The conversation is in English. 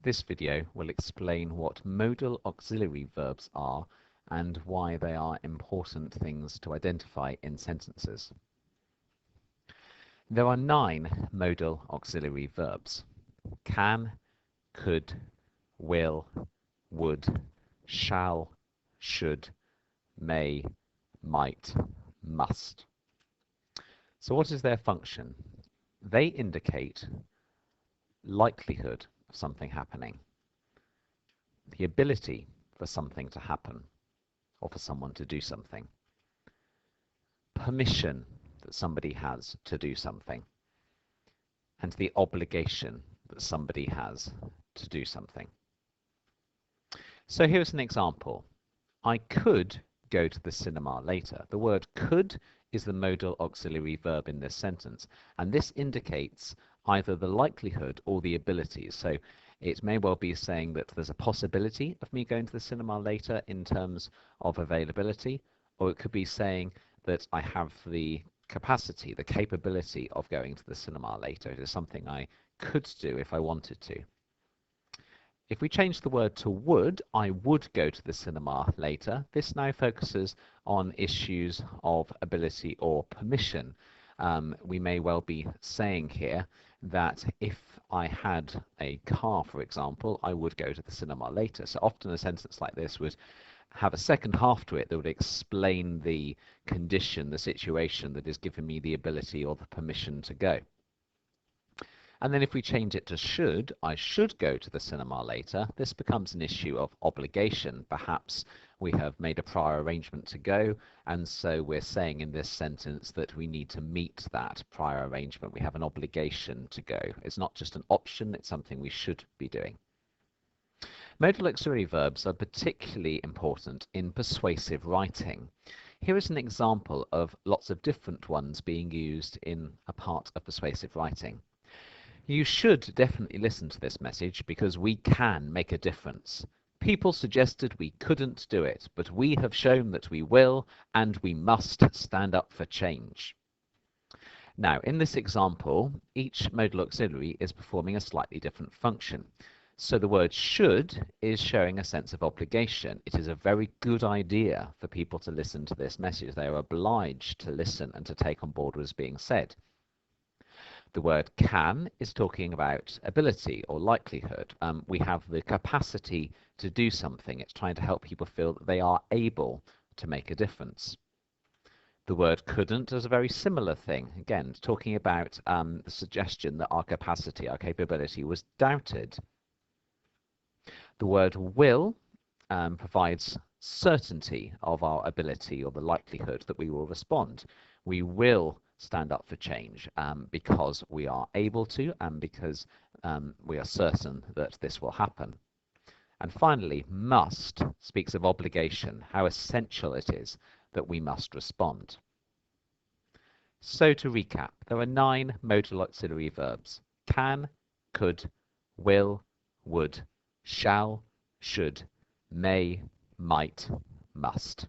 This video will explain what modal auxiliary verbs are and why they are important things to identify in sentences. There are 9 modal auxiliary verbs: can, could, will, would, shall, should, may, might, must. So what is their function? They indicate likelihood of something happening, the ability for something to happen or for someone to do something, permission that somebody has to do something, and the obligation that somebody has to do something. So here's an example. I could go to the cinema later. The word could is the modal auxiliary verb in this sentence, and this indicates either the likelihood or the ability. So it may well be saying that there's a possibility of me going to the cinema later in terms of availability, or it could be saying that I have the capacity, the capability of going to the cinema later. It is something I could do if I wanted to. If we change the word to would, I would go to the cinema later. This now focuses on issues of ability or permission. We may well be saying here that if I had a car, for example, I would go to the cinema later. So often a sentence like this would have a second half to it that would explain the condition, the situation that is giving me the ability or the permission to go. And then if we change it to should, I should go to the cinema later, this becomes an issue of obligation. Perhaps we have made a prior arrangement to go, and so we're saying in this sentence that we need to meet that prior arrangement. We have an obligation to go. It's not just an option, it's something we should be doing. Modal auxiliary verbs are particularly important in persuasive writing. Here is an example of lots of different ones being used in a part of persuasive writing. You should definitely listen to this message because we can make a difference. People suggested we couldn't do it, but we have shown that we will, and we must stand up for change. Now, in this example, each modal auxiliary is performing a slightly different function. So the word should is showing a sense of obligation. It is a very good idea for people to listen to this message. They are obliged to listen and to take on board what is being said. The word can is talking about ability or likelihood. We have the capacity to do something. It's trying to help people feel that they are able to make a difference. The word couldn't is a very similar thing. Again, it's talking about the suggestion that our capacity, our capability was doubted. The word will provides certainty of our ability or the likelihood that we will respond. We will stand up for change because we are able to and because we are certain that this will happen. And finally, must speaks of obligation, how essential it is that we must respond. So to recap, there are 9 modal auxiliary verbs: can, could, will, would, shall, should, may, might, must.